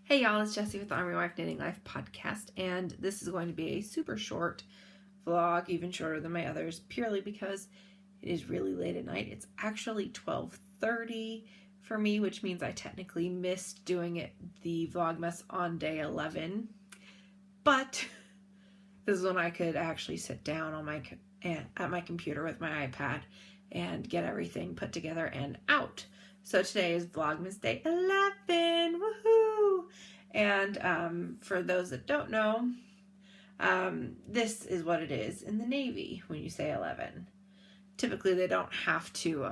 Hey y'all, it's Jessie with the Army Wife Knitting Life podcast, and this is going to be a super short vlog, even shorter than my others, purely because it is really late at night. It's actually 12:30 for me, which means I technically missed doing the vlogmas on day 11, but this is when I could actually sit down on at my computer with my iPad and get everything put together and out. So today is Vlogmas Day 11, woohoo! And for those that don't know, this is what it is in the Navy when you say 11. Typically they don't have to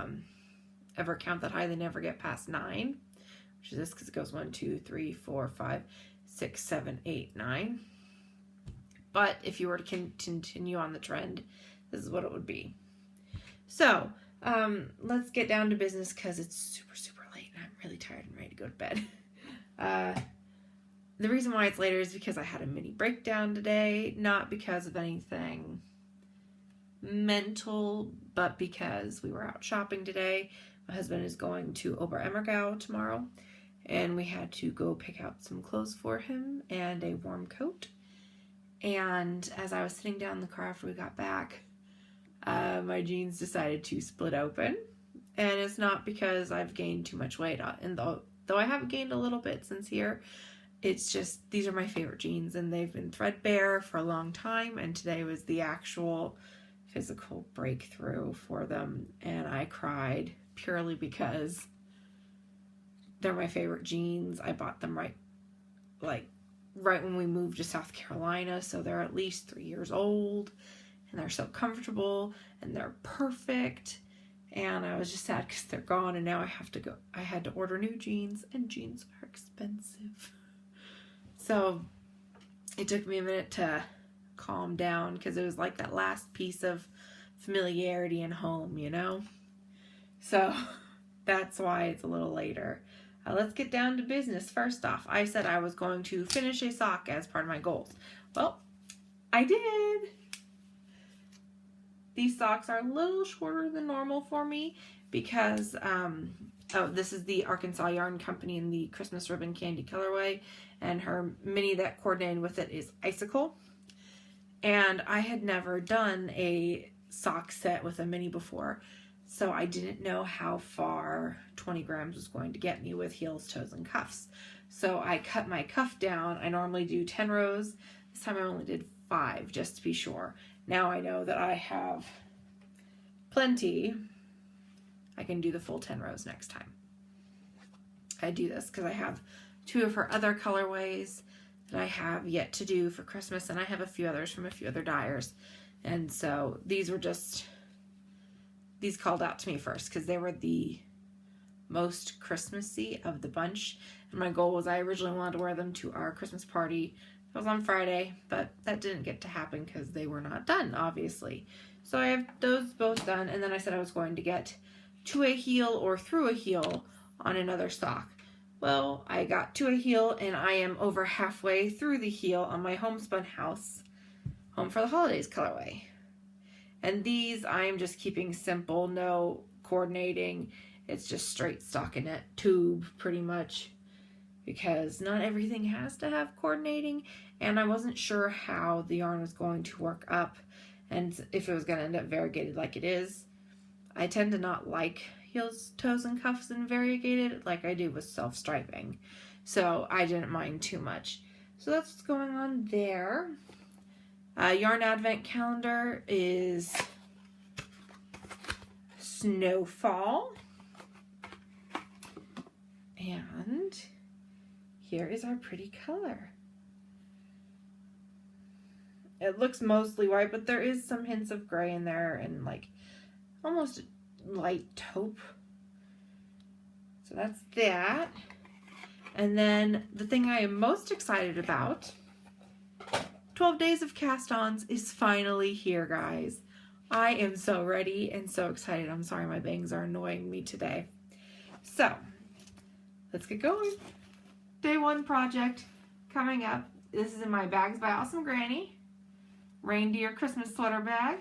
ever count that high. They never get past 9, which is this because it goes 1, 2, 3, 4, 5, 6, 7, 8, 9. But if you were to continue on the trend, this is what it would be. So let's get down to business because it's super late and I'm really tired and ready to go to bed. The reason why it's later is because I had a mini breakdown today, not because of anything mental, but because we were out shopping today. My husband is going to Oberammergau tomorrow, and we had to go pick out some clothes for him and a warm coat. And as I was sitting down in the car after we got back, my jeans decided to split open, and it's not because I've gained too much weight, and though I have gained a little bit since here, it's just these are my favorite jeans and they've been threadbare for a long time, and today was the actual physical breakthrough for them, and I cried purely because they're my favorite jeans. I bought them right when we moved to South Carolina, so they're at least 3 years old. And they're so comfortable and they're perfect, and I was just sad because they're gone, and now I had to order new jeans, and jeans are expensive. So it took me a minute to calm down because it was like that last piece of familiarity and home, you know? So that's why it's a little later. Let's get down to business. First off, I said I was going to finish a sock as part of my goals. Well, I did. These socks are a little shorter than normal for me because, this is the Arkansas Yarn Company in the Christmas Ribbon Candy colorway, and her mini that coordinated with it is Icicle. And I had never done a sock set with a mini before, so I didn't know how far 20 grams was going to get me with heels, toes, and cuffs. So I cut my cuff down. I normally do 10 rows. This time I only did 5 just to be sure. Now I know that I have plenty. I can do the full 10 rows next time. I do this because I have 2 of her other colorways that I have yet to do for Christmas, and I have a few others from a few other dyers. And so these called out to me first because they were the most Christmassy of the bunch. And my goal was I originally wanted to wear them to our Christmas party. It was on Friday, but that didn't get to happen because they were not done, obviously. So I have those both done, and then I said I was going to get to a heel or through a heel on another sock. Well, I got to a heel, and I am over halfway through the heel on my Homespun House Home for the Holidays colorway. And these I am just keeping simple, no coordinating. It's just straight stockinette tube, pretty much, because not everything has to have coordinating, and I wasn't sure how the yarn was going to work up and if it was going to end up variegated like it is. I tend to not like heels, toes, and cuffs and variegated like I do with self-striping, so I didn't mind too much. So that's what's going on there. Yarn Advent Calendar is Snowfall, and here is our pretty color. It looks mostly white, but there is some hints of gray in there and like almost light taupe. So that's that. And then the thing I am most excited about, 12 Days of Cast-Ons is finally here, guys. I am so ready and so excited. I'm sorry my bangs are annoying me today. So let's get going. Day 1 project coming up. This is in my Bags by Awesome Granny reindeer Christmas sweater bag.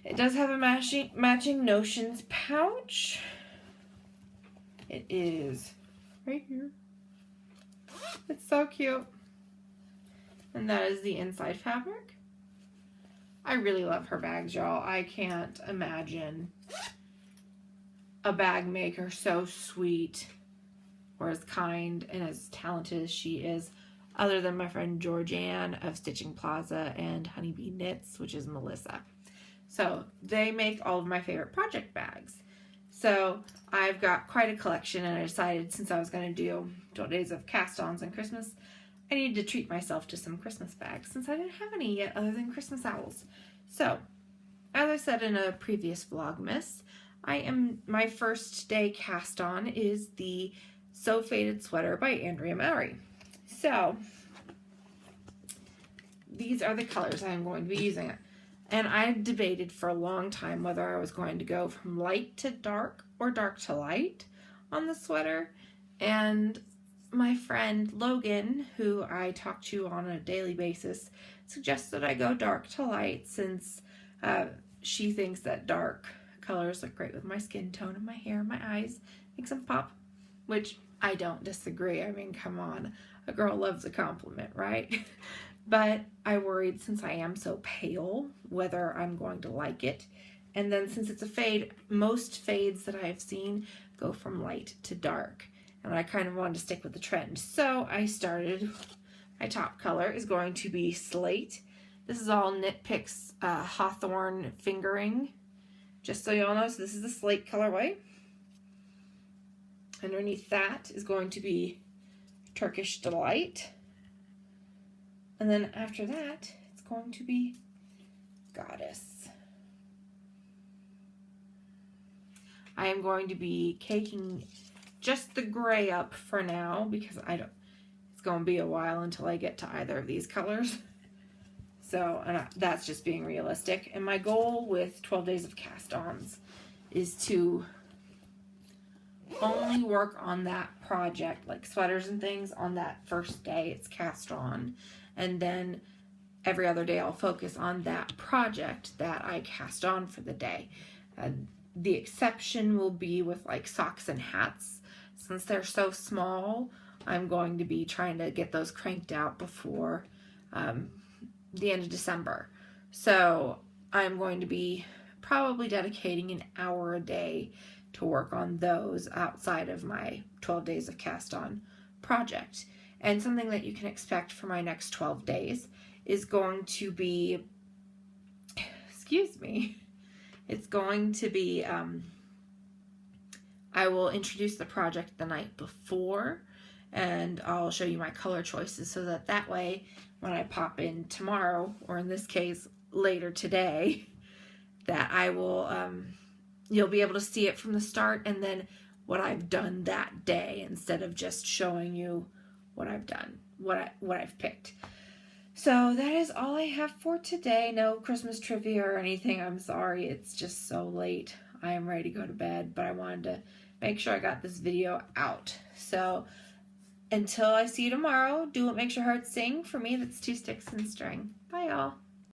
It does have a matching Notions pouch. It is right here. so cute. And that is the inside fabric. I really love her bags, y'all. I can't imagine a bag maker so sweet or as kind and as talented as she is, other than my friend Georgianne of Stitching Plaza and Honeybee Knits, which is Melissa. So they make all of my favorite project bags. So I've got quite a collection, and I decided since I was going to do 12 days of cast-ons on Christmas, I needed to treat myself to some Christmas bags since I didn't have any yet other than Christmas owls. So, as I said in a previous vlogmas, my first day cast on is the So Faded Sweater by Andrea Mowry. So, these are the colors I'm going to be using. And I debated for a long time whether I was going to go from light to dark or dark to light on the sweater. And my friend Logan, who I talk to on a daily basis, suggested I go dark to light since she thinks that dark colors look great with my skin tone and my hair and my eyes, makes them pop, which I don't disagree. I mean, come on, a girl loves a compliment, right? But I worried since I am so pale whether I'm going to like it. And then since it's a fade, most fades that I have seen go from light to dark. And I kind of wanted to stick with the trend. So I started, my top color is going to be Slate. This is all Knit Picks Hawthorne fingering. Just so you all know, so this is the Slate colorway. Underneath that is going to be Turkish Delight. And then after that, it's going to be Goddess. I am going to be caking just the gray up for now because it's going to be a while until I get to either of these colors. So that's just being realistic. And my goal with 12 days of cast-ons is to only work on that project, like sweaters and things, on that first day it's cast on. And then every other day I'll focus on that project that I cast on for the day. The exception will be with like socks and hats. Since they're so small, I'm going to be trying to get those cranked out before the end of December. So I'm going to be probably dedicating an hour a day to work on those outside of my 12 days of cast on project. And something that you can expect for my next 12 days is going to be, it's going to be, I will introduce the project the night before, and I'll show you my color choices so that way when I pop in tomorrow, or in this case later today, that I will, you'll be able to see it from the start and then what I've done that day instead of just showing you what I've done, what I've picked. So that is all I have for today. No Christmas trivia or anything. I'm sorry. It's just so late. I am ready to go to bed, but I wanted to make sure I got this video out. So until I see you tomorrow, do what makes your heart sing. For me, that's 2 sticks and string. Bye, y'all.